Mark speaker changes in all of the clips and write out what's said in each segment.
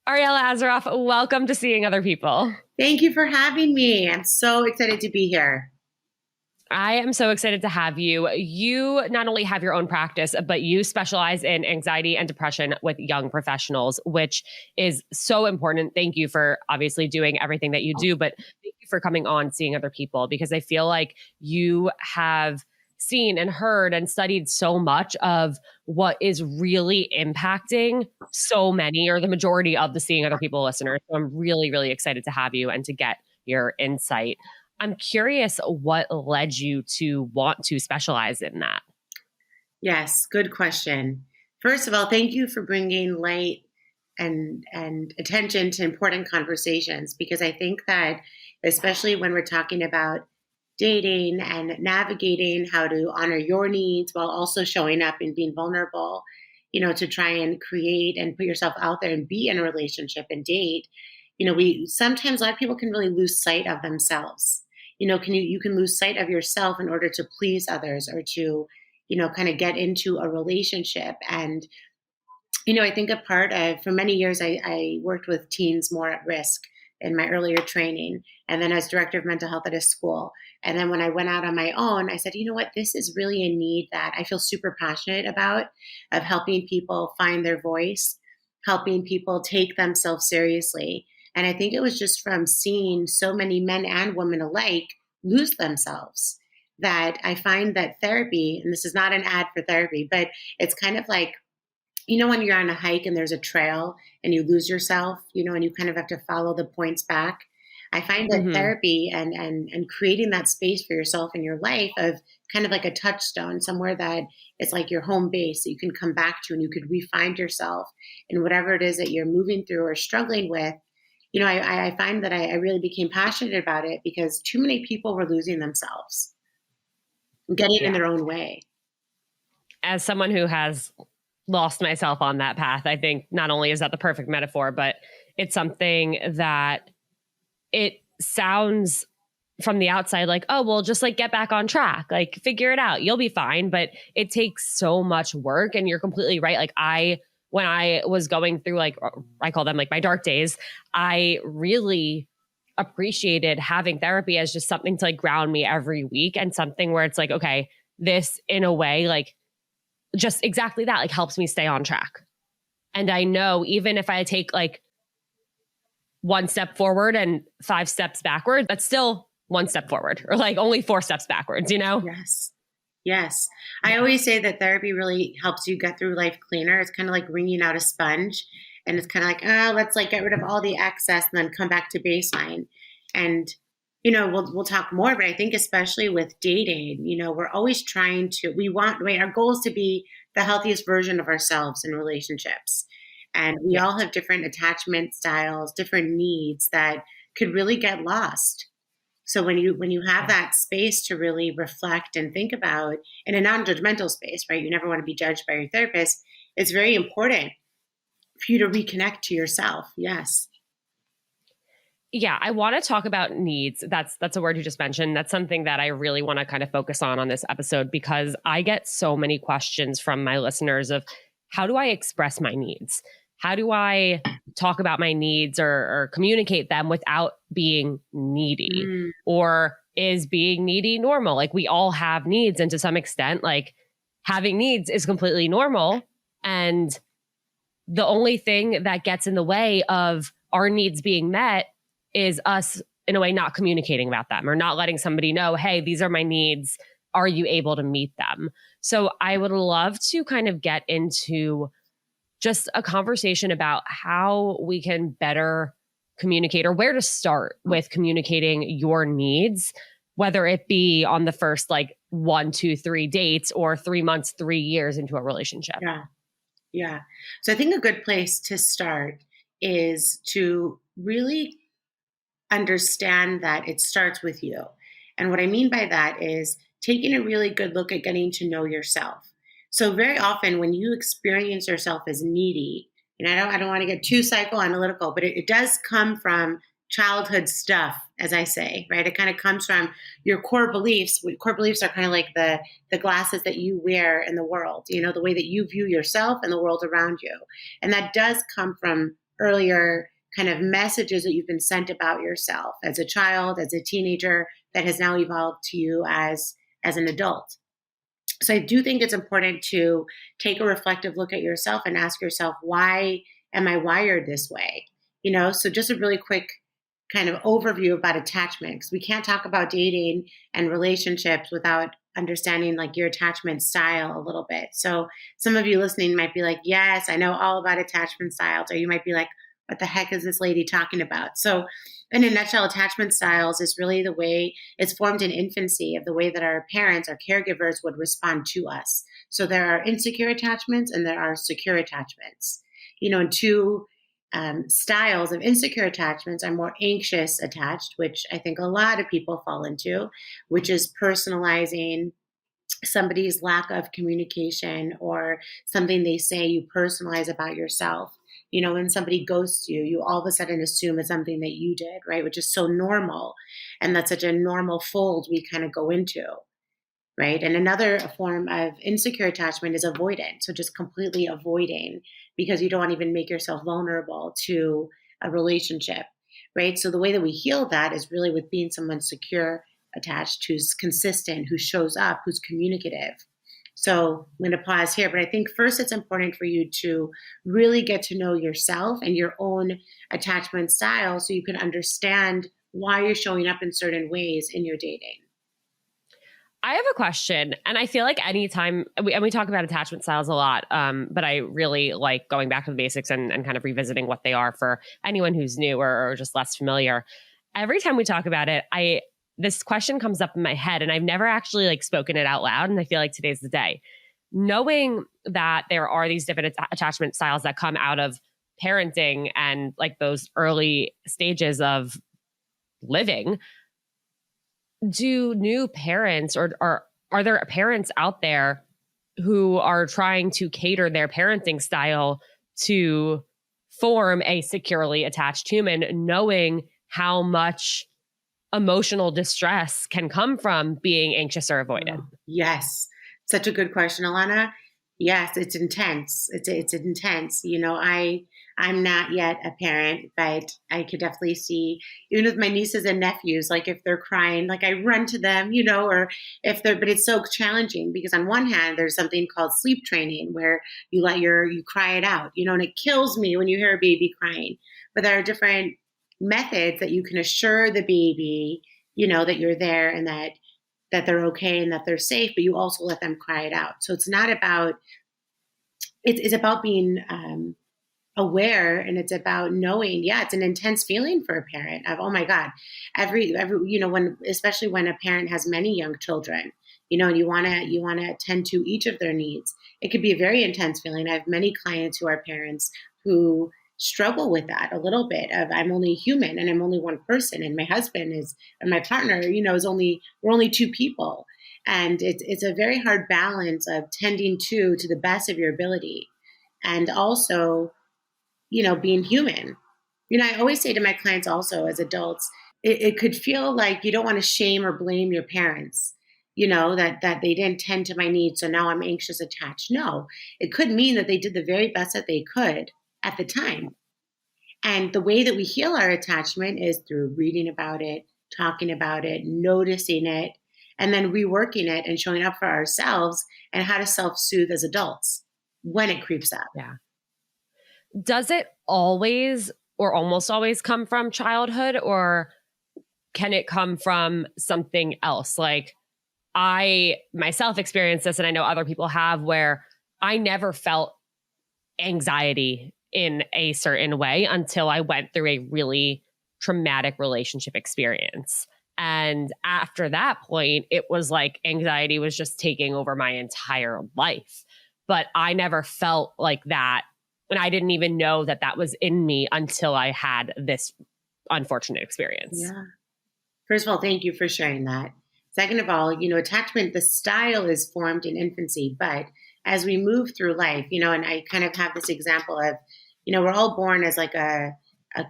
Speaker 1: Ariella Azaraf, welcome to Seeing Other People.
Speaker 2: Thank you for having me. I'm so excited to be here.
Speaker 1: I am so excited to have you. You not only have your own practice, but you specialize in anxiety and depression with young professionals, which is so important. Thank you for obviously doing everything that you do, but thank you for coming on Seeing Other People, because I feel like you have seen and heard and studied so much of what is really impacting so many, or the majority of the Seeing Other People listeners. So I'm really, really excited to have you and to get your insight. I'm curious what led you to want to specialize in that.
Speaker 2: Yes, good question. First of all, thank you for bringing light and attention to important conversations, because I think that especially when we're talking about dating and navigating how to honor your needs while also showing up and being vulnerable, to try and create and put yourself out there and be in a relationship and date, we sometimes a lot of people can really lose sight of themselves. You can lose sight of yourself in order to please others or to, kind of get into a relationship. And, I think a part of, for many years, I worked with teens more at risk in my earlier training. And then as director of mental health at a school. And then when I went out on my own, I said, you know what, this is really a need that I feel super passionate about, of helping people find their voice, helping people take themselves seriously. And I think it was just from seeing so many men and women alike lose themselves that I find that therapy, and this is not an ad for therapy, but it's kind of like, when you're on a hike and there's a trail and you lose yourself, and you kind of have to follow the points back. I find that therapy and creating that space for yourself in your life of kind of like a touchstone, somewhere that is like your home base that you can come back to and you could re-find yourself in whatever it is that you're moving through or struggling with. I find that I really became passionate about it because too many people were losing themselves, getting in their own way.
Speaker 1: As someone who has lost myself on that path, I think not only is that the perfect metaphor, but it's something that it sounds from the outside like, oh, well, just like get back on track, like figure it out, you'll be fine. But it takes so much work, and you're completely right. Like when I was going through, like, I call them like my dark days, I really appreciated having therapy as just something to like ground me every week, and something where it's like, okay, this in a way, like just exactly that, like helps me stay on track. And I know even if I take like one step forward and 5 steps backward, that's still one step forward, or like only 4 steps backwards,
Speaker 2: Yes. Yes. I always say that therapy really helps you get through life cleaner. It's kind of like wringing out a sponge, and it's kind of like, let's like get rid of all the excess and then come back to baseline. And, we'll talk more, but I think especially with dating, we're always trying to, our goal is to be the healthiest version of ourselves in relationships. And we all have different attachment styles, different needs that could really get lost. So when you have that space to really reflect and think about in a non-judgmental space, right? You never want to be judged by your therapist. It's very important for you to reconnect to yourself. Yes.
Speaker 1: Yeah, I want to talk about needs. That's a word you just mentioned. That's something that I really want to kind of focus on this episode, because I get so many questions from my listeners of, how do I express my needs? How do I talk about my needs or communicate them without being needy? Or is being needy normal? Like, we all have needs, and to some extent, like, having needs is completely normal. And the only thing that gets in the way of our needs being met is us, in a way, not communicating about them, or not letting somebody know, hey, these are my needs. Are you able to meet them? So I would love to kind of get into just a conversation about how we can better communicate, or where to start with communicating your needs, whether it be on the first like 1, 2, 3 dates, or 3 months, 3 years into a relationship.
Speaker 2: Yeah. So I think a good place to start is to really understand that it starts with you. And what I mean by that is taking a really good look at getting to know yourself. So very often when you experience yourself as needy, and I don't want to get too psychoanalytical, but it does come from childhood stuff, as I say, right? It kind of comes from your core beliefs. Core beliefs are kind of like the glasses that you wear in the world, the way that you view yourself and the world around you. And that does come from earlier kind of messages that you've been sent about yourself as a child, as a teenager, that has now evolved to you as an adult. So I do think it's important to take a reflective look at yourself and ask yourself, why am I wired this way? So just a really quick kind of overview about attachment, because we can't talk about dating and relationships without understanding like your attachment style a little bit. So some of you listening might be like, yes, I know all about attachment styles. Or you might be like, what the heck is this lady talking about? So in a nutshell, attachment styles is really the way it's formed in infancy, of the way that our parents, our caregivers would respond to us. So there are insecure attachments and there are secure attachments. And two styles of insecure attachments are more anxious attached, which I think a lot of people fall into, which is personalizing somebody's lack of communication or something they say. You personalize about yourself. When somebody ghosts you, you all of a sudden assume it's something that you did, right? Which is so normal. And that's such a normal fold we kind of go into, right? And another form of insecure attachment is avoidant. So just completely avoiding because you don't want to even make yourself vulnerable to a relationship, right? So the way that we heal that is really with being someone secure attached, who's consistent, who shows up, who's communicative. So I'm going to pause here, but I think first it's important for you to really get to know yourself and your own attachment style so you can understand why you're showing up in certain ways in your dating.
Speaker 1: I have a question, and I feel like anytime we talk about attachment styles a lot, but I really like going back to the basics and kind of revisiting what they are for anyone who's new or just less familiar. Every time we talk about it, this question comes up in my head, and I've never actually like spoken it out loud. And I feel like today's the day. Knowing that there are these different attachment styles that come out of parenting and like those early stages of living, do new parents or are there parents out there who are trying to cater their parenting style to form a securely attached human, knowing how much emotional distress can come from being anxious or avoidant?
Speaker 2: Yes. Such a good question, Alana. Yes, it's intense. It's intense. I'm not yet a parent, but I could definitely see, even with my nieces and nephews, like if they're crying, like I run to them, or but it's so challenging because on one hand, there's something called sleep training where you cry it out, and it kills me when you hear a baby crying. But there are different methods that you can assure the baby, that you're there and that they're okay and that they're safe, but you also let them cry it out. So it's not about, it's about being aware, and it's about knowing, it's an intense feeling for a parent of, oh my God, every, especially when a parent has many young children, and you want to attend to each of their needs. It could be a very intense feeling. I have many clients who are parents who struggle with that a little bit of, I'm only human and I'm only one person, and my husband and my partner, we're only two people. And it's a very hard balance of tending to the best of your ability and also, being human. I always say to my clients also as adults, it could feel like you don't want to shame or blame your parents, that they didn't tend to my needs, so now I'm anxious attached. No, it could mean that they did the very best that they could at the time. And the way that we heal our attachment is through reading about it, talking about it, noticing it, and then reworking it and showing up for ourselves and how to self-soothe as adults when it creeps up.
Speaker 1: Yeah. Does it always or almost always come from childhood, or can it come from something else? Like I myself experienced this, and I know other people have, where I never felt anxiety in a certain way until I went through a really traumatic relationship experience. And after that point, it was like anxiety was just taking over my entire life. But I never felt like that. And I didn't even know that that was in me until I had this unfortunate experience.
Speaker 2: Yeah. First of all, thank you for sharing that. Second of all, attachment, the style is formed in infancy, but as we move through life, and I kind of have this example of, we're all born as like a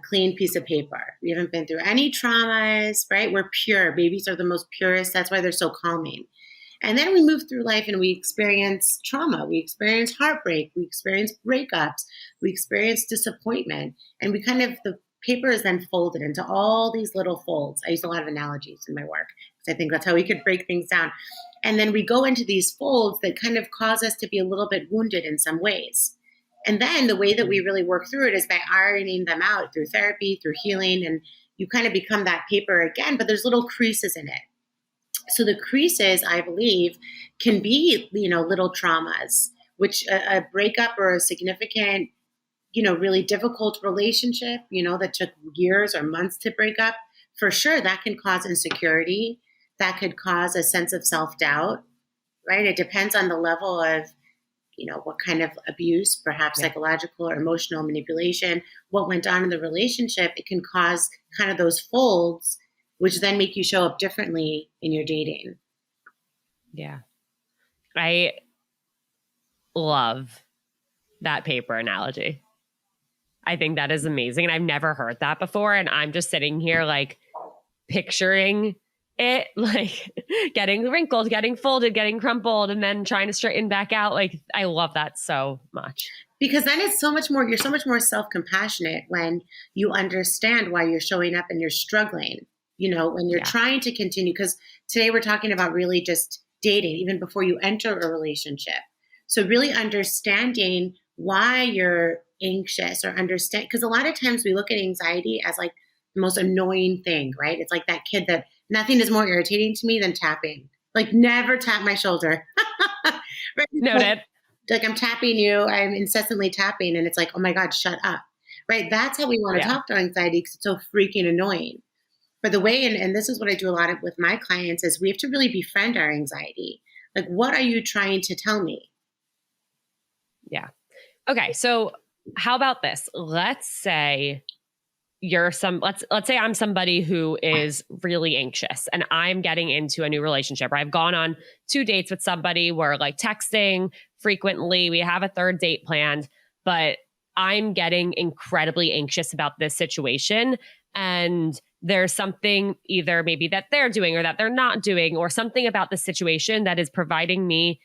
Speaker 2: clean piece of paper. We haven't been through any traumas, right? We're pure. Babies are the most purest. That's why they're so calming. And then we move through life and we experience trauma. We experience heartbreak. We experience breakups. we experience disappointment, and the paper is then folded into all these little folds. I use a lot of analogies in my work because I think that's how we could break things down. And then we go into these folds that kind of cause us to be a little bit wounded in some ways. And then the way that we really work through it is by ironing them out through therapy, through healing, and you kind of become that paper again, but there's little creases in it. So the creases, I believe, can be, little traumas, which a breakup or a significant, really difficult relationship, that took years or months to break up, for sure, that can cause insecurity. That could cause a sense of self-doubt, right? It depends on the level of, what kind of abuse, perhaps psychological or emotional manipulation, what went on in the relationship. It can cause kind of those folds, which then make you show up differently in your dating.
Speaker 1: Yeah. I love that paper analogy. I think that is amazing. And I've never heard that before. And I'm just sitting here like picturing it, like getting wrinkled, getting folded, getting crumpled, and then trying to straighten back out. Like, I love that so much.
Speaker 2: Because then you're so much more self-compassionate when you understand why you're showing up and you're struggling, when you're trying to continue. Because today we're talking about really just dating, even before you enter a relationship. So really understanding why you're anxious, or understand, because a lot of times we look at anxiety as like the most annoying thing, right? It's like that kid that nothing is more irritating to me than tapping. Like, never tap my shoulder. Right?
Speaker 1: Noted.
Speaker 2: Like I'm tapping you, I'm incessantly tapping, and it's like, oh my God, shut up. Right? That's how we want to talk to anxiety, because it's so freaking annoying. But the way, and this is what I do a lot of with my clients, is we have to really befriend our anxiety. Like, what are you trying to tell me?
Speaker 1: Yeah. Okay. So how about this? Let's say let's say I'm somebody who is really anxious and I'm getting into a new relationship, or I've gone on 2 dates with somebody. We're like texting frequently. We have a 3rd date planned, but I'm getting incredibly anxious about this situation. And there's something either maybe that they're doing or that they're not doing, or something about the situation that is providing me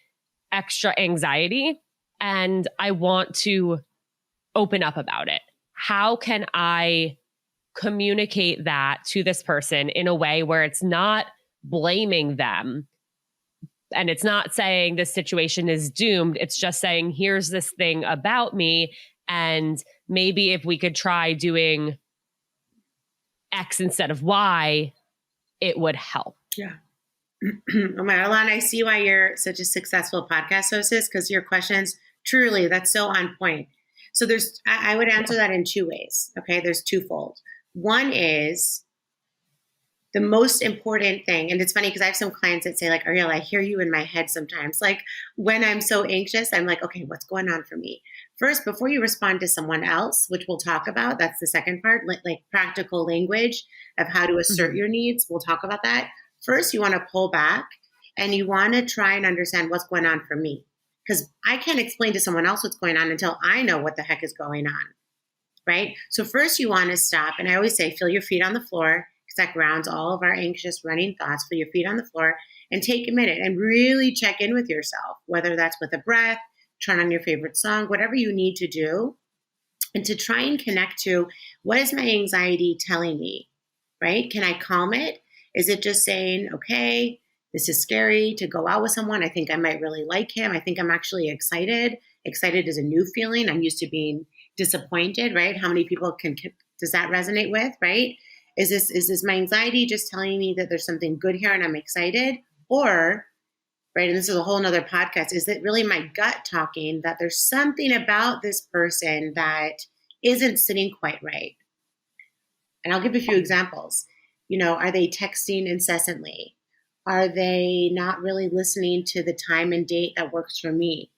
Speaker 1: extra anxiety. And I want to open up about it. How can I communicate that to this person in a way where it's not blaming them and it's not saying this situation is doomed? It's just saying, here's this thing about me, and maybe if we could try doing X instead of Y, it would help.
Speaker 2: Yeah. Oh my, Alana, I see why you're such a successful podcast hostess, because your questions, truly, that's so on point. So I would answer that in 2 ways. Okay. There's twofold. One is the most important thing. And it's funny because I have some clients that say like, Ariella, I hear you in my head sometimes. Like when I'm so anxious, I'm like, okay, what's going on for me? First, before you respond to someone else, which we'll talk about, that's the second part, like practical language of how to assert your needs. We'll talk about that. First, you want to pull back and you want to try and understand what's going on for me. Because I can't explain to someone else what's going on until I know what the heck is going on, right? So first you want to stop. And I always say, feel your feet on the floor, because that grounds all of our anxious running thoughts. Feel your feet on the floor and take a minute and really check in with yourself, whether that's with a breath, turn on your favorite song, whatever you need to do. And to try and connect to, what is my anxiety telling me, right? Can I calm it? Is it just saying, okay, this is scary to go out with someone. I think I might really like him. I think I'm actually excited. Excited is a new feeling. I'm used to being disappointed, right? How many people does that resonate with, right? Is this my anxiety just telling me that there's something good here and I'm excited? Or, right, and this is a whole nother podcast, is it really my gut talking that there's something about this person that isn't sitting quite right? And I'll give a few examples. Are they texting incessantly? Are they not really listening to the time and date that works for me?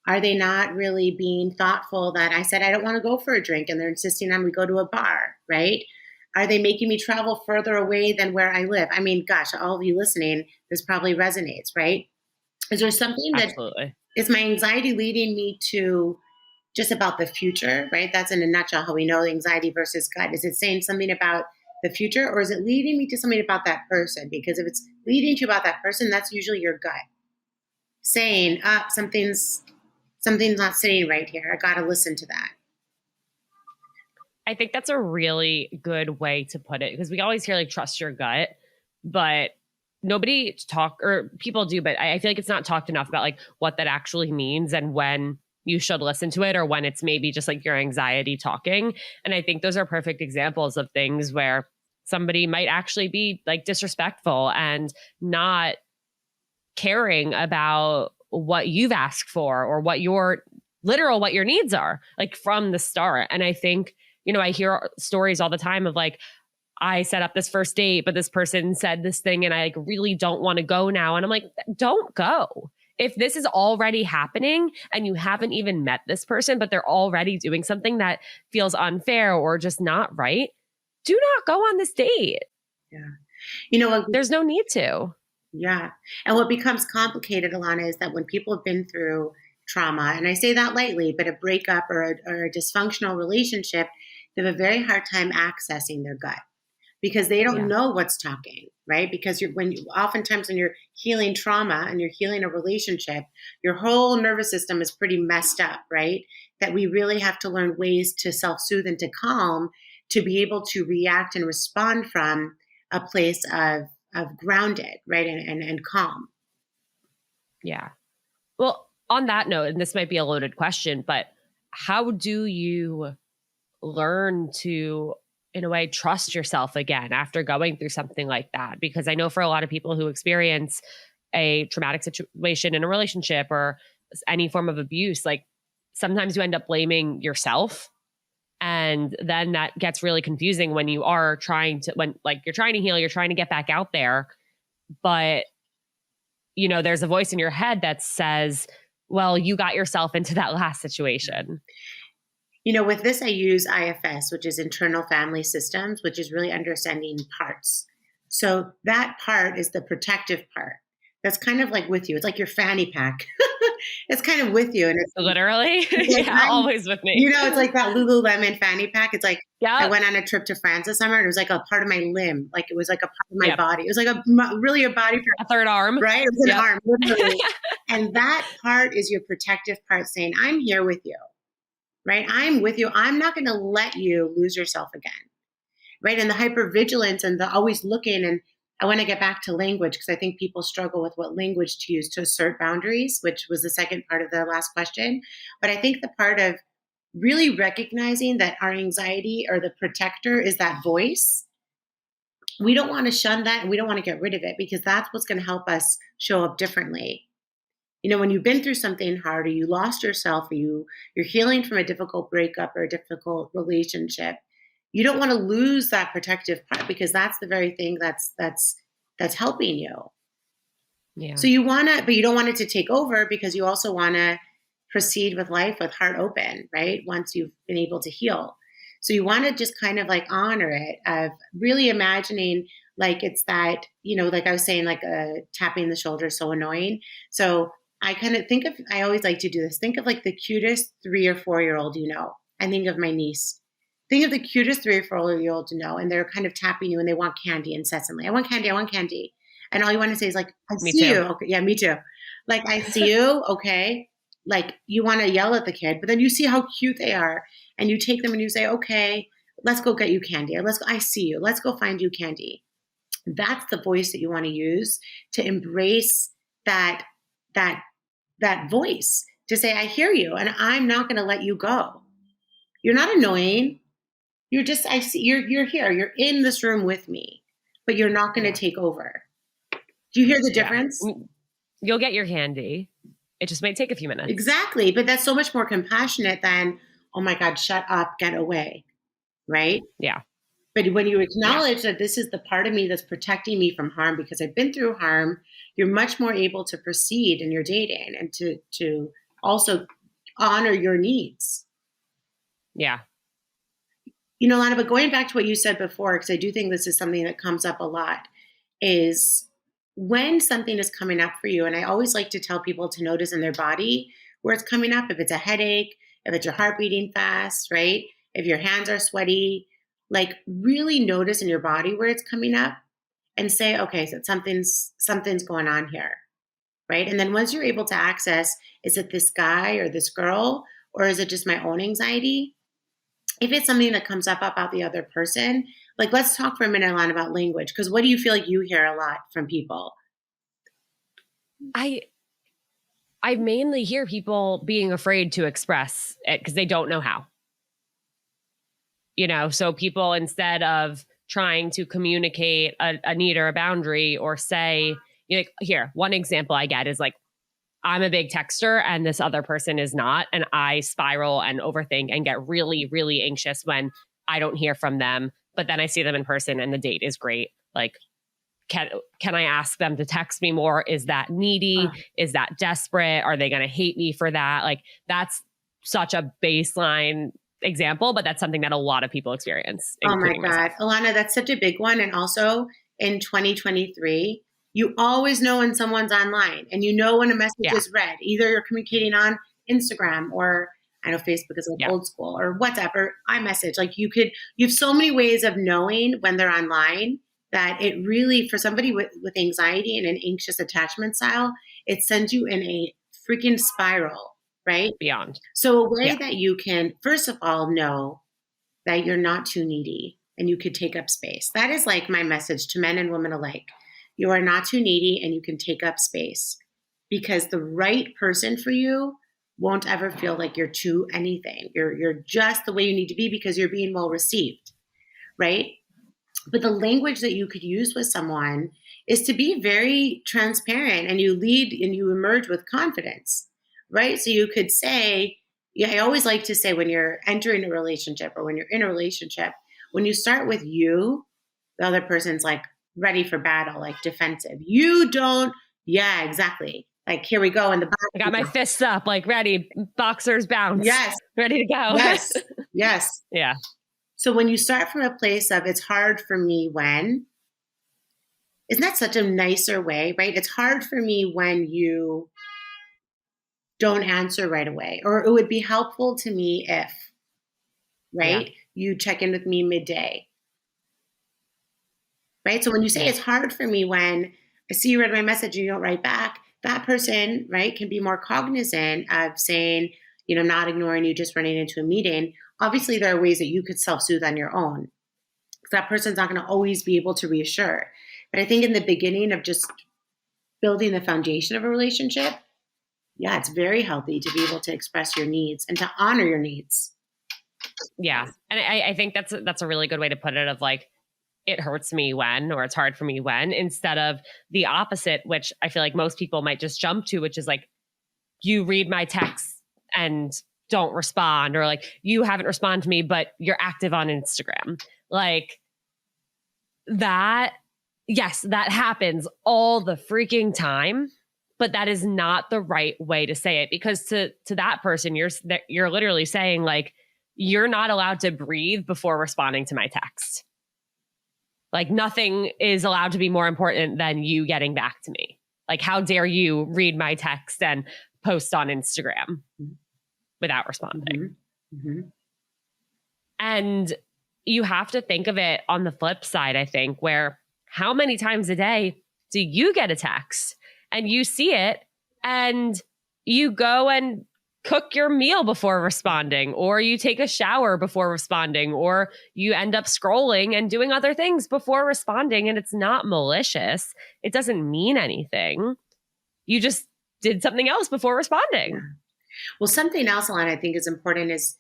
Speaker 2: Are they not really being thoughtful that I said I don't want to go for a drink and they're insisting on we go to a bar, right? Are they making me travel further away than where I live? I mean, gosh, all of you listening, this probably resonates, right? Is there something that is my anxiety leading me to just about the future, right? That's in a nutshell how we know anxiety versus gut. Is it saying something about the future, or is it leading me to something about that person? Because if it's leading to about that person, that's usually your gut saying, something's not sitting right here. I got to listen to that.
Speaker 1: I think that's a really good way to put it, because we always hear like trust your gut, but nobody talk, or people do, but I feel like it's not talked enough about like what that actually means and when you should listen to it or when it's maybe just like your anxiety talking. And I think those are perfect examples of things where somebody might actually be like disrespectful and not caring about what you've asked for or what your needs are, like from the start. And I think, I hear stories all the time of like, I set up this first date, but this person said this thing and I like really don't want to go now. And I'm like, don't go. If this is already happening and you haven't even met this person, but they're already doing something that feels unfair or just not right, do not go on this date.
Speaker 2: Yeah. You know what?
Speaker 1: There's no need to.
Speaker 2: Yeah. And what becomes complicated, Alana, is that when people have been through trauma, and I say that lightly, but a breakup or a dysfunctional relationship, they have a very hard time accessing their gut because they don't know what's talking, right? Because oftentimes when you're healing trauma and you're healing a relationship, your whole nervous system is pretty messed up, right? That we really have to learn ways to self-soothe and to calm to be able to react and respond from a place of grounded, right? And calm.
Speaker 1: Yeah. Well, on that note, and this might be a loaded question, but how do you learn to, in a way, trust yourself again after going through something like that? Because I know for a lot of people who experience a traumatic situation in a relationship or any form of abuse, like sometimes you end up blaming yourself. And then that gets really confusing when you are trying to, when like you're trying to heal, you're trying to get back out there. But, there's a voice in your head that says, well, you got yourself into that last situation.
Speaker 2: With this, I use IFS, which is internal family systems, which is really understanding parts. So that part is the protective part. That's kind of like with you. It's like your fanny pack. It's kind of with you. And it's
Speaker 1: literally, always with me.
Speaker 2: It's like that Lululemon fanny pack. It's like, I went on a trip to France this summer and it was like a part of my limb. Like it was like a part of my body. It was like really a body part.
Speaker 1: A third arm.
Speaker 2: Right? It was an arm, literally. And that part is your protective part saying, I'm here with you. Right? I'm with you. I'm not going to let you lose yourself again. Right? And the hypervigilance and the always looking. And I want to get back to language because I think people struggle with what language to use to assert boundaries, which was the second part of the last question. But I think the part of really recognizing that our anxiety or the protector is that voice. We don't want to shun that and we don't want to get rid of it because that's what's going to help us show up differently. When you've been through something hard or you lost yourself or you're healing from a difficult breakup or a difficult relationship, you don't want to lose that protective part because that's the very thing that's helping you.
Speaker 1: Yeah.
Speaker 2: So but you don't want it to take over because you also want to proceed with life with heart open, right? Once you've been able to heal. So you want to just kind of like honor it of really imagining like it's that, like I was saying, like tapping the shoulder is so annoying. So I kind of I always like to do this. Think of like the cutest 3 or 4-year-old, I think of my niece. Think of the cutest 3 or 4-year-old, and they're kind of tapping you and they want candy incessantly. I want candy. I want candy. And all you want to say is like, I see you. Okay. Yeah, me too. Like, I see you. Okay. Like you want to yell at the kid, but then you see how cute they are and you take them and you say, okay, let's go get you candy. Or I see you. Let's go find you candy. That's the voice that you want to use to embrace that voice to say, I hear you and I'm not going to let you go. You're not annoying. I see you're here. You're in this room with me, but you're not going to take over. Do you hear the difference?
Speaker 1: You'll get your candy. It just might take a few minutes.
Speaker 2: Exactly. But that's so much more compassionate than, oh my God, shut up, get away. Right?
Speaker 1: Yeah.
Speaker 2: But when you acknowledge that this is the part of me that's protecting me from harm because I've been through harm, you're much more able to proceed in your dating and to also honor your needs.
Speaker 1: Yeah.
Speaker 2: Lana, but going back to what you said before, because I do think this is something that comes up a lot, is when something is coming up for you, and I always like to tell people to notice in their body where it's coming up, if it's a headache, if it's your heart beating fast, right? If your hands are sweaty, like really notice in your body where it's coming up and say, okay, so something's going on here, right? And then once you're able to access, is it this guy or this girl, or is it just my own anxiety? if it's something that comes up about the other person, like let's talk for a minute, Alana, about language. Because what do you feel like you hear a lot from people?
Speaker 1: I mainly hear people being afraid to express it because they don't know how. So people, instead of trying to communicate a need or a boundary or say, like, here, one example I get is like, I'm a big texter and this other person is not. And I spiral and overthink and get really, really anxious when I don't hear from them. But then I see them in person and the date is great. Like, can I ask them to text me more? Is that needy? Is that desperate? Are they going to hate me for that? Like, that's such a baseline example, but that's something that a lot of people experience.
Speaker 2: Oh my God. Alana, that's such a big one. And also in 2023, you always know when someone's online and you know when a message is read. Either you're communicating on Instagram or I know Facebook is like old school, or WhatsApp or iMessage. Like you have so many ways of knowing when they're online that it really, for somebody with anxiety and an anxious attachment style, it sends you in a freaking spiral, right?
Speaker 1: Beyond.
Speaker 2: So a way that you can, first of all, know that you're not too needy and you could take up space. That is like my message to men and women alike. You are not too needy and you can take up space, because the right person for you won't ever feel like you're too anything. You're just the way you need to be because you're being well received, right? But the language that you could use with someone is to be very transparent, and you lead and you emerge with confidence, right? So you could say, I always like to say when you're entering a relationship or when you're in a relationship, when you start with you, the other person's like ready for battle, like defensive. You don't, yeah, exactly. Like, here we go in the back.
Speaker 1: I got my fists up, like ready, boxers bounce.
Speaker 2: Yes.
Speaker 1: Ready to go.
Speaker 2: Yes. Yes.
Speaker 1: Yeah.
Speaker 2: So when you start from a place of it's hard for me when, isn't that such a nicer way, right? It's hard for me when you don't answer right away, or it would be helpful to me if, right? You check in with me midday, right? So when you say it's hard for me when I see you read my message and you don't write back, that person, right, can be more cognizant of saying, I'm not ignoring you, just running into a meeting. Obviously, there are ways that you could self-soothe on your own. That person's not going to always be able to reassure. But I think in the beginning of just building the foundation of a relationship, it's very healthy to be able to express your needs and to honor your needs.
Speaker 1: Yeah. And I think that's a really good way to put it, of like, it hurts me when, or it's hard for me when, instead of the opposite, which I feel like most people might just jump to, which is like, you read my text and don't respond, or like, you haven't responded to me, but you're active on Instagram. Like that. Yes, that happens all the freaking time, but that is not the right way to say it, because to that person, you're literally saying like, you're not allowed to breathe before responding to my text. Like nothing is allowed to be more important than you getting back to me. Like, how dare you read my text and post on Instagram without responding?
Speaker 2: Mm-hmm. Mm-hmm.
Speaker 1: And you have to think of it on the flip side, I think, where how many times a day do you get a text and you see it and you go and cook your meal before responding, or you take a shower before responding, or you end up scrolling and doing other things before responding, and it's not malicious. It doesn't mean anything. You just did something else before responding.
Speaker 2: Yeah. Well, something else, Alana, I think is important is,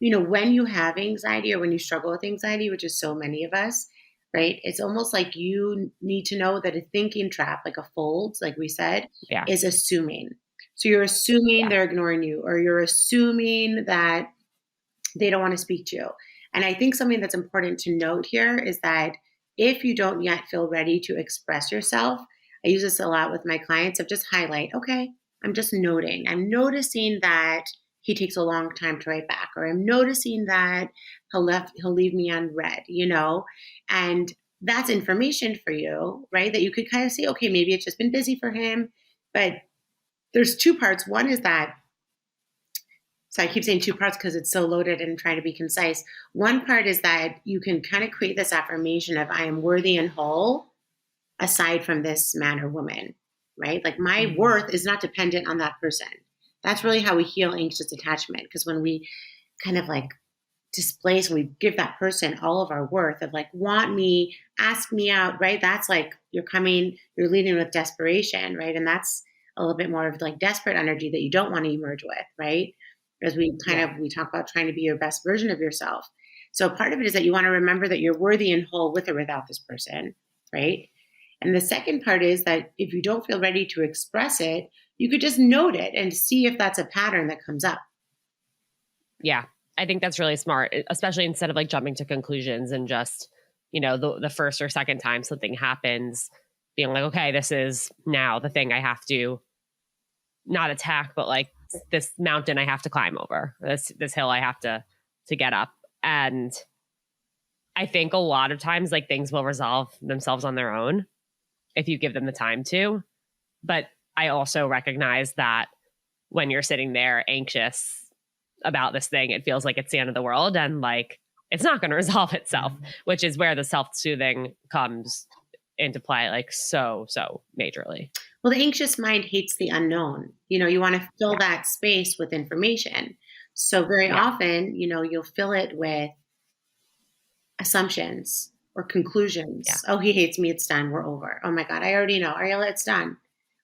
Speaker 2: when you have anxiety or when you struggle with anxiety, which is so many of us, right? It's almost like you need to know that a thinking trap, like a fold, like we said, is assuming. So you're assuming they're ignoring you, or you're assuming that they don't want to speak to you. And I think something that's important to note here is that if you don't yet feel ready to express yourself, I use this a lot with my clients, of just highlight, okay, I'm just noting. I'm noticing that he takes a long time to write back, or I'm noticing that he'll leave me unread, and that's information for you, right? That you could kind of see, okay, maybe it's just been busy for him, but there's two parts. One is that, so I keep saying two parts because it's so loaded and trying to be concise. One part is that you can kind of create this affirmation of I am worthy and whole aside from this man or woman, right? Like my worth is not dependent on that person. That's really how we heal anxious attachment. Because when we kind of like displace, we give that person all of our worth of like, want me, ask me out, right? That's like, you're leading with desperation, right? And that's a little bit more of like desperate energy that you don't want to emerge with, right? As we we talk about trying to be your best version of yourself. So part of it is that you want to remember that you're worthy and whole with or without this person, right? And the second part is that if you don't feel ready to express it, you could just note it and see if that's a pattern that comes up.
Speaker 1: Yeah. I think that's really smart, especially instead of like jumping to conclusions and just, the first or second time something happens, being like, okay, this is now the thing I have to not attack, but like this mountain I have to climb over, this hill I have to get up. And I think a lot of times like things will resolve themselves on their own if you give them the time to. But I also recognize that when you're sitting there anxious about this thing, it feels like it's the end of the world and like it's not going to resolve itself, which is where the self-soothing comes into play like so majorly.
Speaker 2: Well, the anxious mind hates the unknown. You want to fill that space with information. So very often, you'll fill it with assumptions or conclusions. Yeah. Oh, he hates me. It's done. We're over. Oh my God. I already know. Ariella, it's done.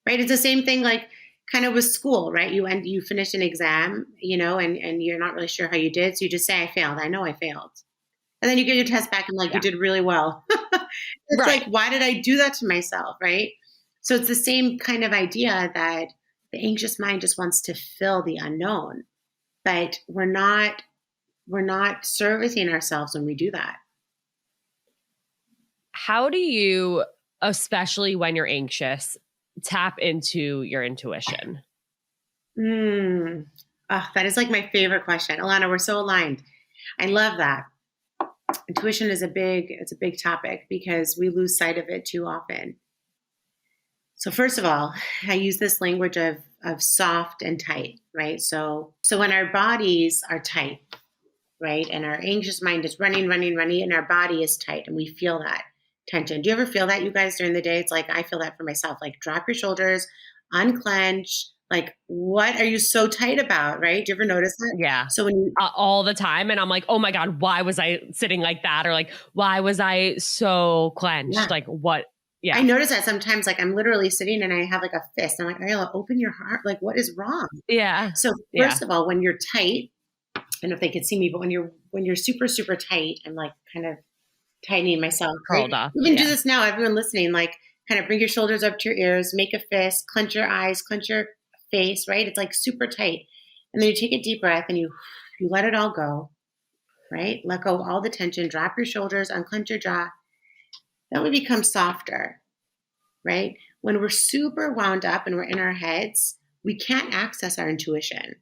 Speaker 2: Right. It's the same thing like kind of with school, right? You finish an exam, and you're not really sure how you did. So you just say, I failed. I know I failed. And then you get your test back and like, you did really well. It's like, why did I do that to myself? Right. So it's the same kind of idea that the anxious mind just wants to fill the unknown, but we're not servicing ourselves when we do that.
Speaker 1: How do you, especially when you're anxious, tap into your intuition?
Speaker 2: That is like my favorite question. Alana, we're so aligned. I love that. Intuition is a big topic because we lose sight of it too often. So first of all, I use this language of soft and tight, right? So when our bodies are tight, right, and our anxious mind is running, and our body is tight, and we feel that tension. Do you ever feel that, you guys, during the day? It's like I feel that for myself. Like drop your shoulders, unclench. Like, what are you so tight about, right? Do you ever notice that?
Speaker 1: Yeah.
Speaker 2: So when
Speaker 1: all the time, and I'm like, oh my God, why was I sitting like that? Or like, why was I so clenched?
Speaker 2: Yeah.
Speaker 1: Like what? Yeah.
Speaker 2: I notice that sometimes, like I'm literally sitting and I have like a fist. I'm like, Ariella, open your heart. Like, what is wrong?
Speaker 1: Yeah.
Speaker 2: So first of all, when you're tight, I don't know if they can see me, but when you're super, super tight, I'm like kind of tightening myself.
Speaker 1: Curled up.
Speaker 2: You can do this now, everyone listening, like kind of bring your shoulders up to your ears, make a fist, clench your eyes, clench your face, right? It's like super tight. And then you take a deep breath and you let it all go, right? Let go of all the tension, drop your shoulders, unclench your jaw. Then we become softer, right? When we're super wound up and we're in our heads, we can't access our intuition.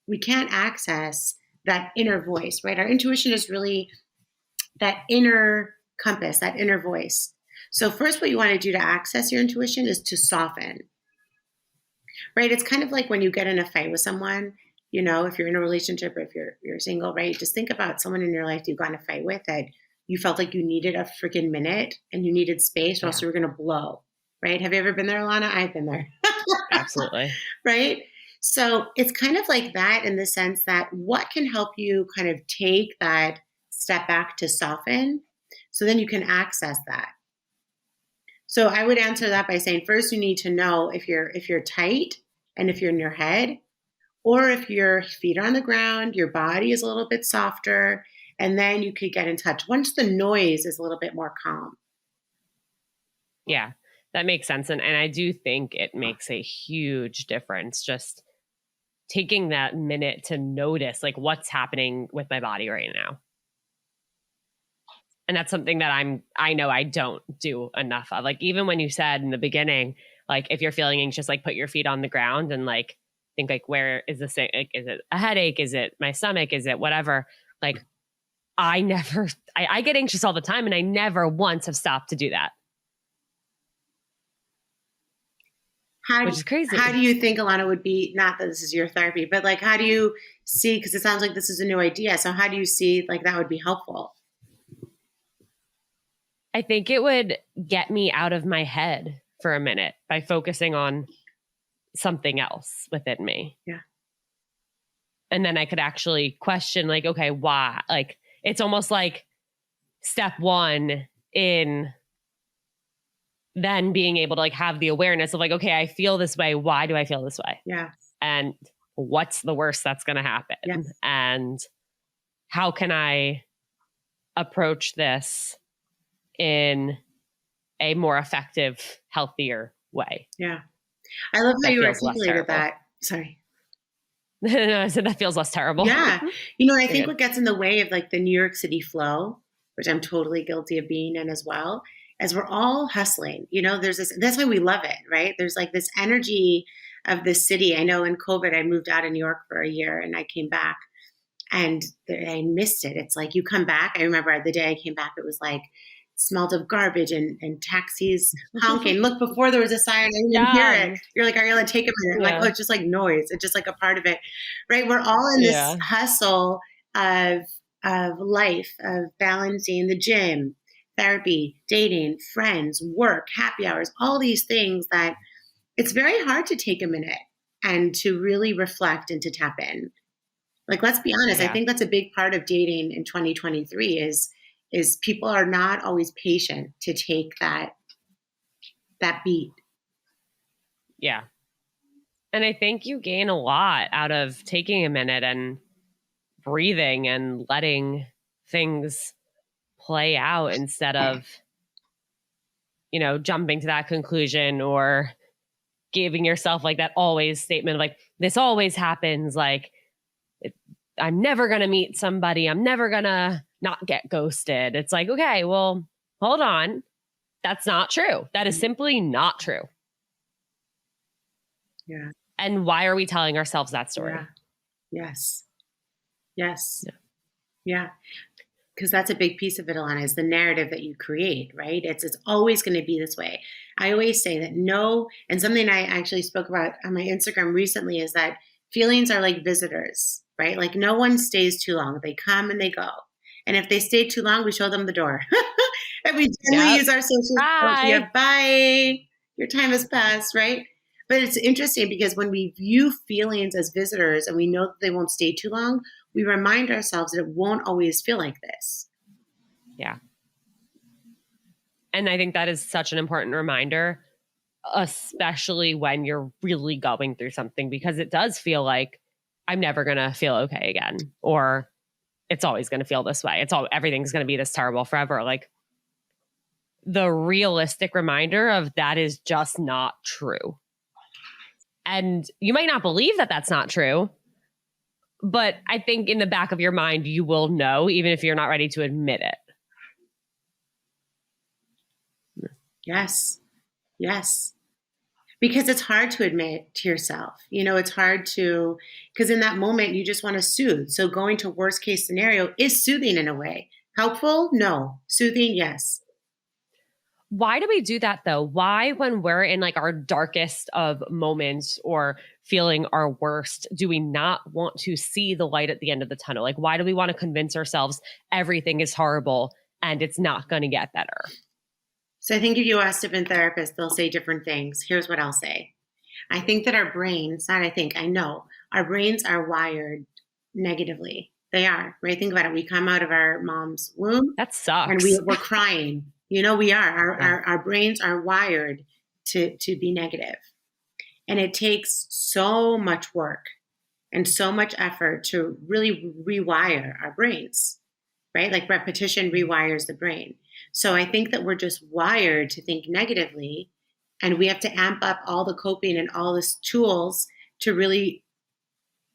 Speaker 2: We can't access that inner voice, right? Our intuition is really that inner compass, that inner voice. So first, what you want to do to access your intuition is to soften, right? It's kind of like when you get in a fight with someone, if you're in a relationship or if you're single, right? Just think about someone in your life you've gotten in a fight with that you felt like you needed a freaking minute and you needed space or else you were going to blow, right? Have you ever been there, Alana? I've been there.
Speaker 1: Absolutely.
Speaker 2: Right? So it's kind of like that in the sense that what can help you kind of take that step back to soften so then you can access that. So I would answer that by saying first you need to know if you're tight and if you're in your head, or if your feet are on the ground, your body is a little bit softer, and then you could get in touch once the noise is a little bit more calm.
Speaker 1: Yeah, that makes sense. And I do think it makes a huge difference just taking that minute to notice like what's happening with my body right now. And that's something that I know I don't do enough of. Like even when you said in the beginning, like if you're feeling anxious, like put your feet on the ground and like think like, where is this? Like, is it a headache? Is it my stomach? Is it whatever? Like I get anxious all the time and I never once have stopped to do that. Which is crazy.
Speaker 2: How do you think, Alana, would be, not that this is your therapy, but like, how do you see, because it sounds like this is a new idea. So how do you see like that would be helpful?
Speaker 1: I think it would get me out of my head for a minute by focusing on something else within me.
Speaker 2: Yeah.
Speaker 1: And then I could actually question like, okay, why? Like, it's almost like step one in then being able to like have the awareness of like, okay, I feel this way. Why do I feel this way?
Speaker 2: Yeah.
Speaker 1: And what's the worst that's going to happen?
Speaker 2: Yes.
Speaker 1: And how can I approach this in a more effective, healthier way?
Speaker 2: Yeah. I love how
Speaker 1: That
Speaker 2: you
Speaker 1: feels less
Speaker 2: articulated
Speaker 1: terrible.
Speaker 2: that. Sorry.
Speaker 1: I said that feels less terrible.
Speaker 2: Yeah. You know, I think
Speaker 1: Good.
Speaker 2: what gets in the way of like the New York City flow, which I'm totally guilty of being in as well, as we're all hustling, you know, there's this, that's why we love it, right? There's like this energy of the city. I know in COVID, I moved out of New York for a year and I came back and I missed it. It's like you come back. I remember the day I came back, it was like smelled of garbage and taxis honking. Look, before there was a siren, I didn't hear it. You're like, Ariella, take a minute. I'm like, oh, it's just like noise. It's just like a part of it, right? We're all in this hustle of life, of balancing the gym, therapy, dating, friends, work, happy hours, all these things that it's very hard to take a minute and to really reflect and to tap in. Like, let's be honest. I think that's a big part of dating in 2023 is people are not always patient to take that beat.
Speaker 1: Yeah. And I think you gain a lot out of taking a minute and breathing and letting things play out instead of, you know, jumping to that conclusion or giving yourself like that always statement of like, this always happens. Like, I'm never going to meet somebody. I'm never going to not get ghosted. It's like, okay, well, hold on. That's not true. That is simply not true.
Speaker 2: Yeah.
Speaker 1: And why are we telling ourselves that story?
Speaker 2: Yeah. Yes. Yes. Yeah. Because that's a big piece of it, Alana, is the narrative that you create, right? It's always going to be this way. I always say that and something I actually spoke about on my Instagram recently is that feelings are like visitors, right? Like no one stays too long. They come and they go. And if they stay too long, we show them the door. And we generally use our social media. Bye. Your time has passed, right? But it's interesting because when we view feelings as visitors and we know that they won't stay too long, we remind ourselves that it won't always feel like this.
Speaker 1: Yeah. And I think that is such an important reminder, especially when you're really going through something, because it does feel like I'm never going to feel okay again, or it's always going to feel this way. Everything's going to be this terrible forever. Like, the realistic reminder of that is just not true. And you might not believe that that's not true, but I think in the back of your mind, you will know, even if you're not ready to admit it.
Speaker 2: Yes. Yes. Because it's hard to admit to yourself. You know, it's hard to, because in that moment, you just want to soothe. So going to worst case scenario is soothing in a way. Helpful? No. Soothing? Yes.
Speaker 1: Why do we do that though? Why, when we're in like our darkest of moments or feeling our worst, do we not want to see the light at the end of the tunnel? Like, why do we want to convince ourselves everything is horrible and it's not going to get better?
Speaker 2: So I think if you ask different therapists, they'll say different things. Here's what I'll say. I think that our brains, I know, our brains are wired negatively. They are, right? Think about it. We come out of our mom's womb.
Speaker 1: That sucks.
Speaker 2: And we're crying. You know, we are. Our brains are wired to be negative. And it takes so much work and so much effort to really rewire our brains, right? Like repetition rewires the brain. So I think that we're just wired to think negatively, and we have to amp up all the coping and all the tools to really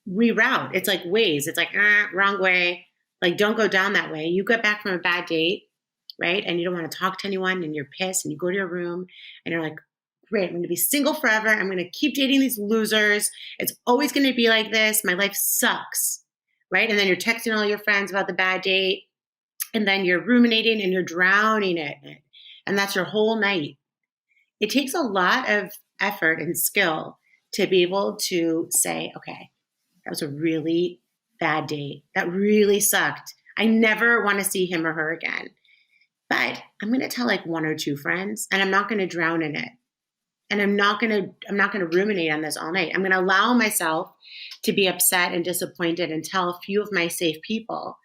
Speaker 2: reroute. It's like ways. It's like, wrong way. Like, don't go down that way. You get back from a bad date, right? And you don't want to talk to anyone and you're pissed and you go to your room and you're like, great, I'm going to be single forever. I'm going to keep dating these losers. It's always going to be like this. My life sucks, right? And then you're texting all your friends about the bad date, and then you're ruminating and you're drowning in it. And that's your whole night. It takes a lot of effort and skill to be able to say, okay, that was a really bad date. That really sucked. I never want to see him or her again. But I'm going to tell like one or two friends, and I'm not going to drown in it. And I'm not going to ruminate on this all night. I'm going to allow myself to be upset and disappointed and tell a few of my safe people,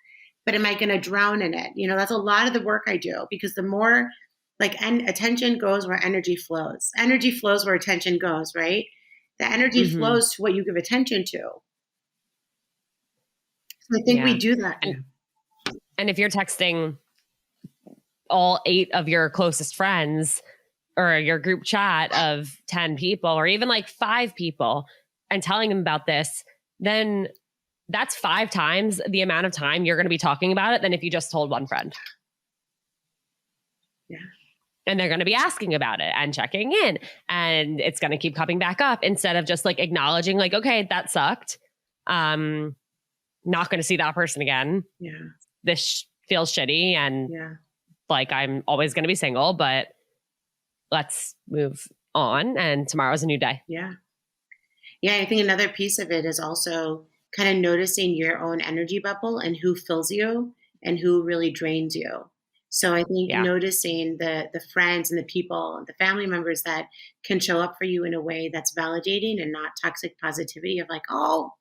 Speaker 2: but am I going to drown in it? That's a lot of the work I do, because the more attention goes where energy flows. Energy flows where attention goes, right? The energy flows to what you give attention to. So I think we do that.
Speaker 1: And if you're texting all 8 of your closest friends or your group chat of 10 people or even 5 people and telling them about this, then that's 5 times the amount of time you're going to be talking about it than if you just told one friend.
Speaker 2: Yeah.
Speaker 1: And they're going to be asking about it and checking in, and it's going to keep coming back up instead of just acknowledging okay, that sucked. Not going to see that person again.
Speaker 2: Yeah.
Speaker 1: This feels shitty. And I'm always going to be single, but let's move on. And tomorrow's a new day.
Speaker 2: Yeah. Yeah. I think another piece of it is also kind of noticing your own energy bubble and who fills you and who really drains you. So I think noticing the friends and the people, the family members that can show up for you in a way that's validating and not toxic positivity of oh,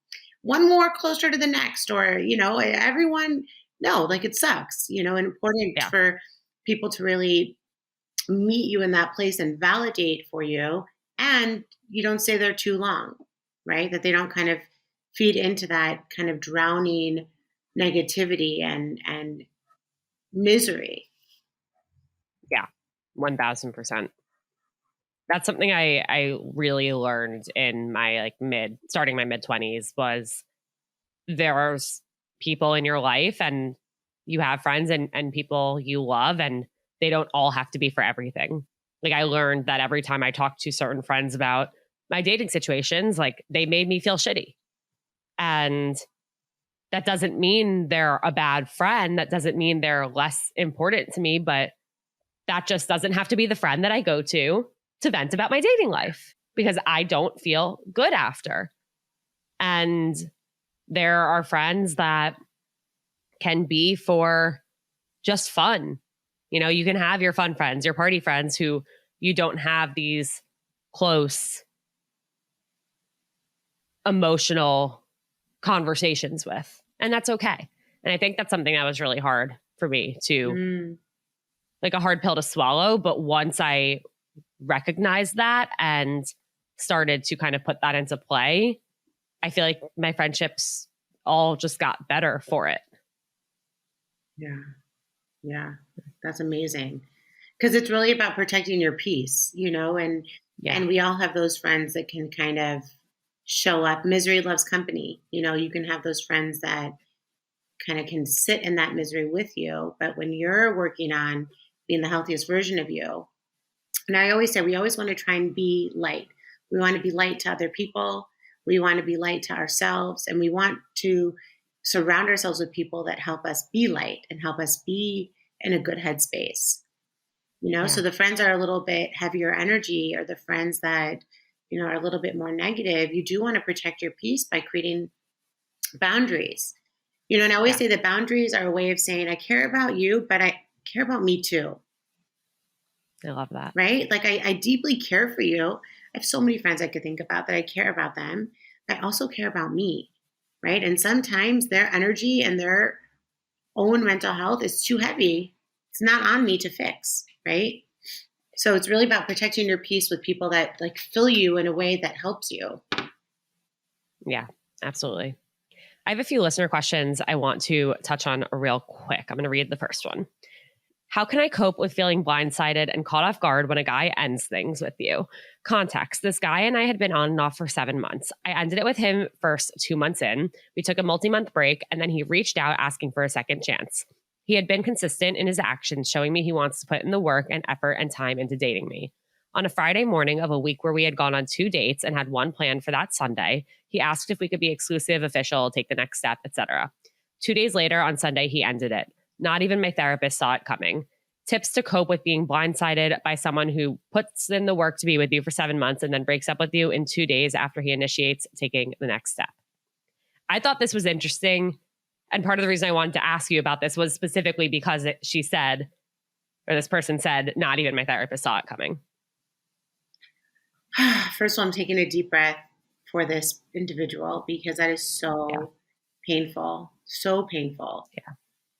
Speaker 2: one more closer to the next, or, everyone, no, it sucks, and important for people to really meet you in that place and validate for you. And you don't stay there too long, right? That they don't kind of feed into that kind of drowning negativity and misery.
Speaker 1: Yeah, 1000%. That's something I really learned in my starting my mid-20s was there's people in your life and you have friends and people you love, and they don't all have to be for everything. I learned that every time I talked to certain friends about my dating situations, they made me feel shitty. And that doesn't mean they're a bad friend. That doesn't mean they're less important to me, but that just doesn't have to be the friend that I go to vent about my dating life, because I don't feel good after. And there are friends that can be for just fun. You can have your fun friends, your party friends who you don't have these close emotional conversations with. And that's okay. And I think that's something that was really hard for me to a hard pill to swallow. But once I recognized that and started to kind of put that into play, I feel like my friendships all just got better for it.
Speaker 2: Yeah. Yeah. That's amazing. Because it's really about protecting your peace, and we all have those friends that can kind of show up. Misery loves company. You can have those friends that kind of can sit in that misery with you. But when you're working on being the healthiest version of you, and I always say, we always want to try and be light. We want to be light to other people. We want to be light to ourselves. And we want to surround ourselves with people that help us be light and help us be in a good headspace. So the friends are a little bit heavier energy, or the friends that, are a little bit more negative. You do want to protect your peace by creating boundaries. And I always say that boundaries are a way of saying, I care about you, but I care about me too.
Speaker 1: I love that.
Speaker 2: Right? I deeply care for you. I have so many friends I could think about that I care about them. I also care about me. Right? And sometimes their energy and their own mental health is too heavy. It's not on me to fix. Right? So it's really about protecting your peace with people that fill you in a way that helps you.
Speaker 1: Yeah, absolutely. I have a few listener questions I want to touch on real quick. I'm going to read the first one. How can I cope with feeling blindsided and caught off guard when a guy ends things with you? Context. This guy and I had been on and off for 7 months. I ended it with him first 2 months in. We took a multi-month break, and then he reached out asking for a second chance. He had been consistent in his actions, showing me he wants to put in the work and effort and time into dating me. On a Friday morning of a week where we had gone on 2 dates and had one planned for that Sunday, he asked if we could be exclusive, official, take the next step, etc. 2 days later, on Sunday, he ended it. Not even my therapist saw it coming. Tips to cope with being blindsided by someone who puts in the work to be with you for 7 months and then breaks up with you in 2 days after he initiates taking the next step. I thought this was interesting. And part of the reason I wanted to ask you about this was specifically because she said, or this person said, not even my therapist saw it coming.
Speaker 2: First of all, I'm taking a deep breath for this individual because that is
Speaker 1: Yeah.
Speaker 2: so painful, so painful.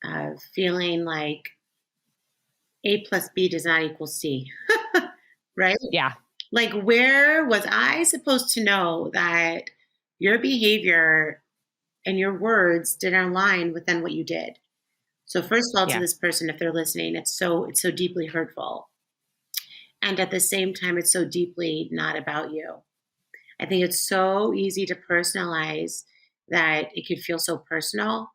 Speaker 1: Yeah.
Speaker 2: Feeling like A plus B does not equal C, right?
Speaker 1: Yeah.
Speaker 2: Like, where was I supposed to know that your behavior and your words didn't align with then what you did? So first of all, to
Speaker 1: Yeah.
Speaker 2: this person, if they're listening, it's so deeply hurtful. And at the same time, it's so deeply not about you. I think it's so easy to personalize that it could feel so personal.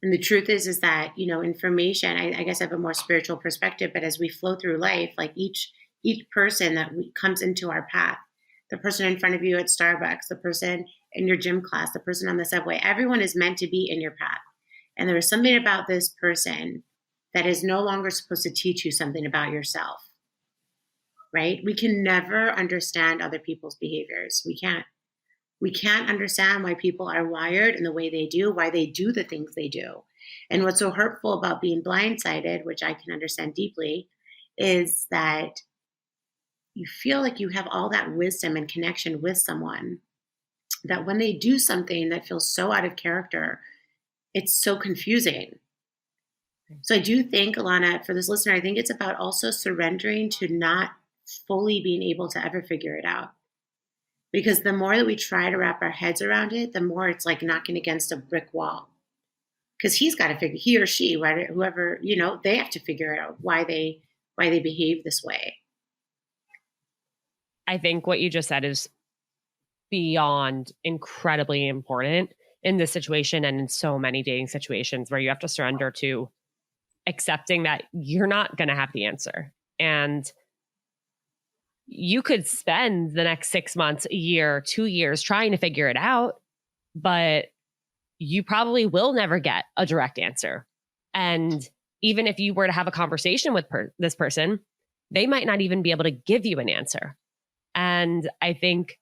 Speaker 2: And the truth is that, information, I guess I have a more spiritual perspective, but as we flow through life, like each person that comes into our path, the person in front of you at Starbucks, the person in your gym class, the person on the subway, everyone is meant to be in your path. And there is something about this person that is no longer supposed to teach you something about yourself, right? We can never understand other people's behaviors. We can't. We can't understand why people are wired in the way they do, why they do the things they do. And what's so hurtful about being blindsided, which I can understand deeply, is that you feel like you have all that wisdom and connection with someone that when they do something that feels so out of character, it's so confusing. So I do think, Alana, for this listener, I think it's about also surrendering to not fully being able to ever figure it out. Because the more that we try to wrap our heads around it, the more it's like knocking against a brick wall. Because he or she, whoever, they have to figure out why they behave this way.
Speaker 1: I think what you just said is beyond incredibly important in this situation and in so many dating situations where you have to surrender to accepting that you're not going to have the answer. And you could spend the next 6 months, a year, 2 years trying to figure it out, but you probably will never get a direct answer. And even if you were to have a conversation with this person, they might not even be able to give you an answer. And I think,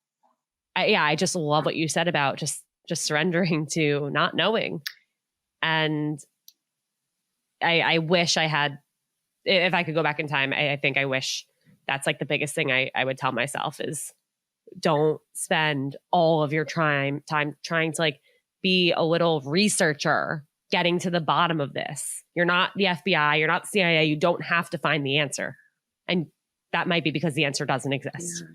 Speaker 1: I just love what you said about just surrendering to not knowing. And I wish I had, if I could go back in time, I think I wish that's like the biggest thing I would tell myself is don't spend all of your time trying to like be a little researcher getting to the bottom of this. You're not the FBI, you're not the CIA, you don't have to find the answer. And that might be because the answer doesn't exist.
Speaker 2: Yeah.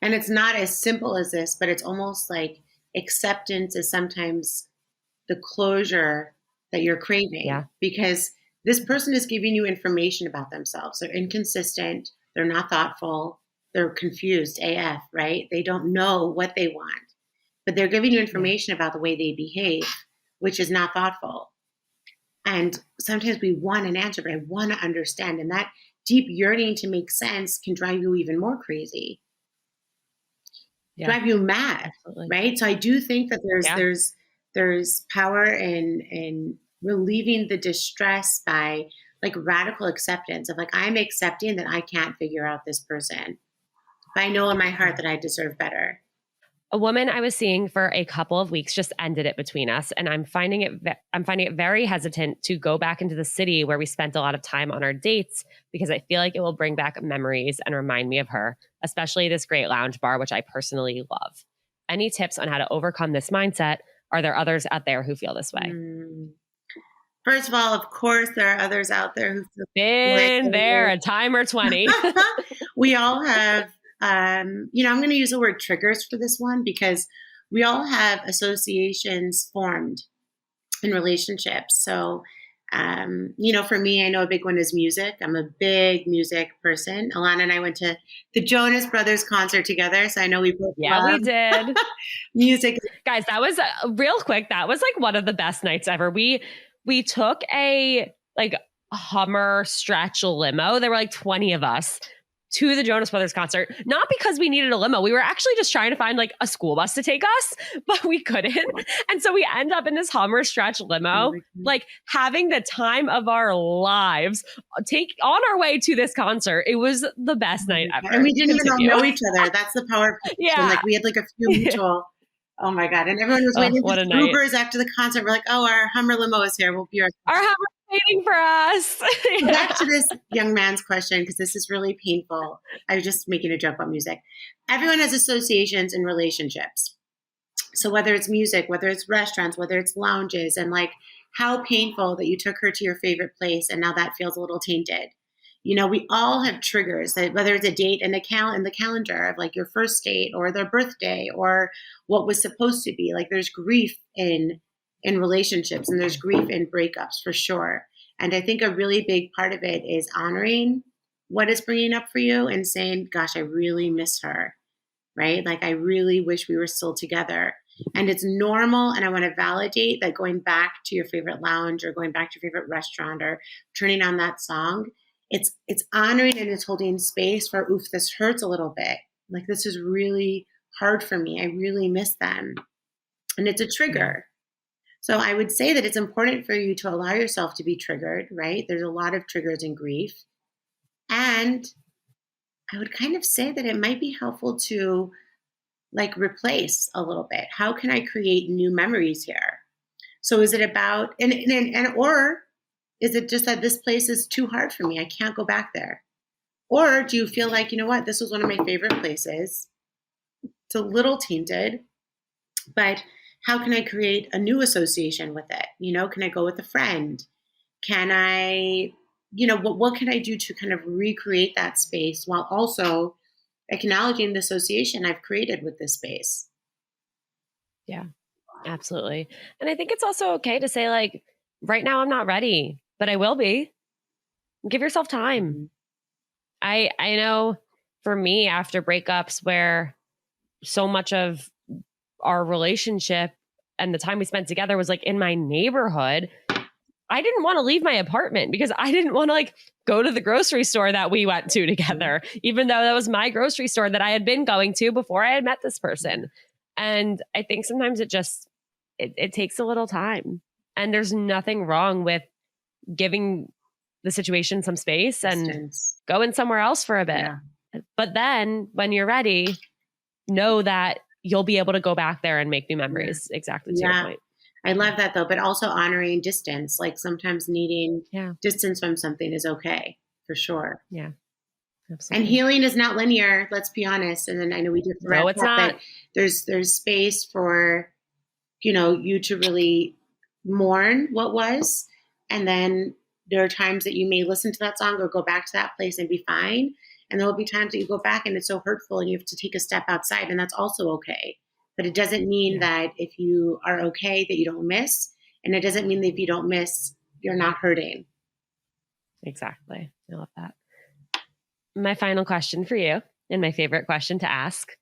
Speaker 2: And it's not as simple as this, but it's almost like acceptance is sometimes the closure that you're craving.
Speaker 1: Yeah.
Speaker 2: Because this person is giving you information about themselves. They're inconsistent. They're not thoughtful. They're confused AF, right? They don't know what they want, but they're giving you information about the way they behave, which is not thoughtful. And sometimes we want an answer, but I want to understand. And that deep yearning to make sense can drive you even more crazy. Drive you mad, absolutely. Right? So I do think that there's power in relieving the distress by like radical acceptance of like, I'm accepting that I can't figure out this person, but I know in my heart that I deserve better.
Speaker 1: A woman I was seeing for a couple of weeks just ended it between us, and I'm finding it very hesitant to go back into the city where we spent a lot of time on our dates because I feel like it will bring back memories and remind me of her, especially this great lounge bar, which I personally love. Any tips on how to overcome this mindset? Are there others out there who feel this way?
Speaker 2: First of all, of course, there are others out there who feel
Speaker 1: been there a time or 20.
Speaker 2: We all have. I'm going to use the word triggers for this one because we all have associations formed in relationships. So, for me, I know a big one is music. I'm a big music person. Alana and I went to the Jonas Brothers concert together. So I know we both
Speaker 1: we did.
Speaker 2: Music.
Speaker 1: Guys, that was real quick. That was like one of the best nights ever. We took a like Hummer stretch limo. There were like 20 of us to the Jonas Brothers concert, not because we needed a limo. We were actually just trying to find like a school bus to take us, but we couldn't. And so we end up in this Hummer stretch limo, like having the time of our lives on our way to this concert. It was the best night ever.
Speaker 2: And we didn't even all know each other. That's the power of it. So, like we had like a few mutual. Oh my God. And everyone was waiting for Ubers after the concert. We're like, oh, our Hummer limo is here. We'll be
Speaker 1: our Hummer waiting for us.
Speaker 2: Back to this young man's question, because this is really painful. I was just making a joke about music. Everyone has associations in relationships. So whether it's music, whether it's restaurants, whether it's lounges, and like how painful that you took her to your favorite place and now that feels a little tainted. We all have triggers, that whether it's a date in the calendar of like your first date or their birthday or what was supposed to be. Like there's grief in relationships and there's grief in breakups for sure. And I think a really big part of it is honoring what is bringing up for you and saying, gosh, I really miss her, right? Like I really wish we were still together. And it's normal. And I want to validate that going back to your favorite lounge or going back to your favorite restaurant or turning on that song, it's honoring and it's holding space for, oof, this hurts a little bit. Like this is really hard for me. I really miss them. And it's a trigger. So I would say that it's important for you to allow yourself to be triggered, right? There's a lot of triggers in grief. And I would kind of say that it might be helpful to like replace a little bit. How can I create new memories here? So is it about, or is it just that this place is too hard for me? I can't go back there. Or do you feel like, you know what, this was one of my favorite places. It's a little tainted, but how can I create a new association with it? Can I go with a friend? Can I, what can I do to kind of recreate that space while also acknowledging the association I've created with this space?
Speaker 1: Yeah, absolutely. And I think it's also okay to say like, right now I'm not ready, but I will be. Give yourself time. I know for me, after breakups where so much of our relationship and the time we spent together was like in my neighborhood, I didn't want to leave my apartment because I didn't want to like go to the grocery store that we went to together, even though that was my grocery store that I had been going to before I had met this person. And I think sometimes it takes a little time, and there's nothing wrong with giving the situation some space and going somewhere else for a bit. Yeah. But then when you're ready, know that you'll be able to go back there and make new memories. Yeah. Exactly to your point.
Speaker 2: I love that though, but also honoring distance. Like sometimes needing distance from something is okay, for sure.
Speaker 1: Yeah, absolutely.
Speaker 2: And healing is not linear. Let's be honest. And then I know we just
Speaker 1: no, it's not.
Speaker 2: But there's space for you to really mourn what was, and then there are times that you may listen to that song or go back to that place and be fine. And there will be times that you go back and it's so hurtful and you have to take a step outside, and that's also okay. But it doesn't mean that if you are okay that you don't miss. And it doesn't mean that if you don't miss, you're not hurting.
Speaker 1: Exactly. I love that. My final question for you, and my favorite question to ask,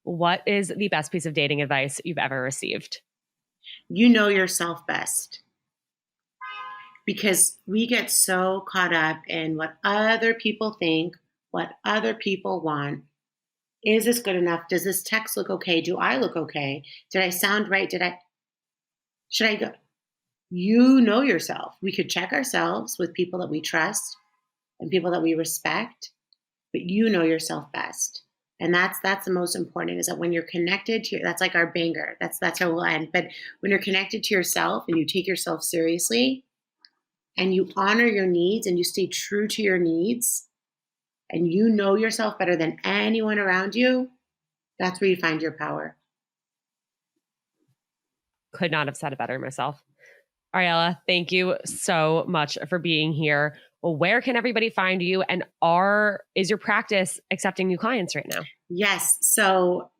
Speaker 1: what is the best piece of dating advice you've ever received?
Speaker 2: You know yourself best. Because we get so caught up in what other people think, what other people want. Is this good enough? Does this text look okay? Do I look okay? Did I sound right? Should I go? You know yourself. We could check ourselves with people that we trust and people that we respect, but you know yourself best. And that's the most important, is that when you're connected to, that's like our banger. That's how we'll end. But when you're connected to yourself and you take yourself seriously and you honor your needs and you stay true to your needs, and you know yourself better than anyone around you, that's where you find your power.
Speaker 1: Could not have said it better myself. Ariella, thank you so much for being here. Well, where can everybody find you? And is your practice accepting new clients right now?
Speaker 2: Yes. So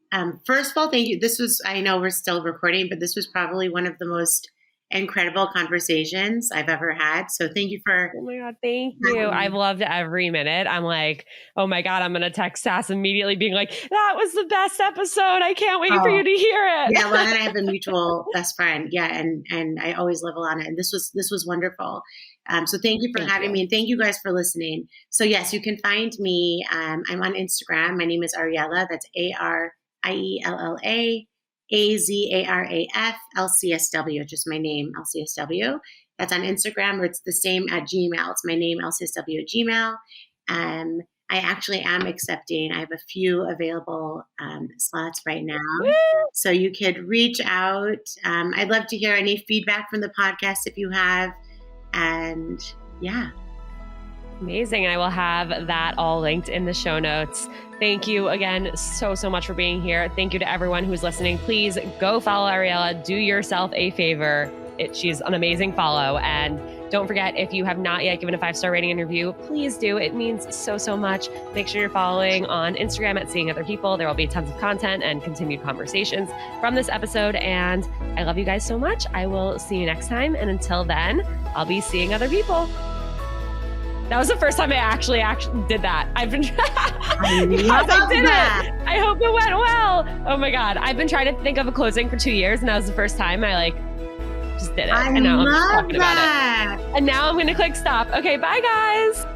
Speaker 2: first of all, thank you. I know we're still recording, but this was probably one of the most incredible conversations I've ever had. So thank you for.
Speaker 1: Oh my God, thank you. I've loved every minute. I'm like, oh my God, I'm going to text Sass immediately being like, that was the best episode. I can't wait for you to hear it.
Speaker 2: Yeah, well, and I have a mutual best friend. Yeah. And I always love Alana. And this was wonderful. So thank you for having me. And thank you guys for listening. So yes, you can find me. I'm on Instagram. My name is Ariella. That's ARIELLA. AZARAF LCSW, just my name, LCSW. That's on Instagram, or it's the same at Gmail. It's my name, LCSW at Gmail. I actually am accepting. I have a few available slots right now. Woo! So you could reach out. I'd love to hear any feedback from the podcast if you have. And yeah.
Speaker 1: Amazing. And I will have that all linked in the show notes. Thank you again so much for being here. Thank you to everyone who's listening. Please go follow Ariella. Do yourself a favor. She's an amazing follow. And don't forget, if you have not yet given a 5-star rating and review, please do. It means so much. Make sure you're following on Instagram at Seeing Other People. There will be tons of content and continued conversations from this episode. And I love you guys so much. I will see you next time. And until then, I'll be seeing other people. That was the first time I actually did that. I've been I did it. I hope it went well. Oh my God. I've been trying to think of a closing for 2 years, and that was the first time I just did it. And now I'm just talking about it. And now I'm going to click stop. Okay, bye guys.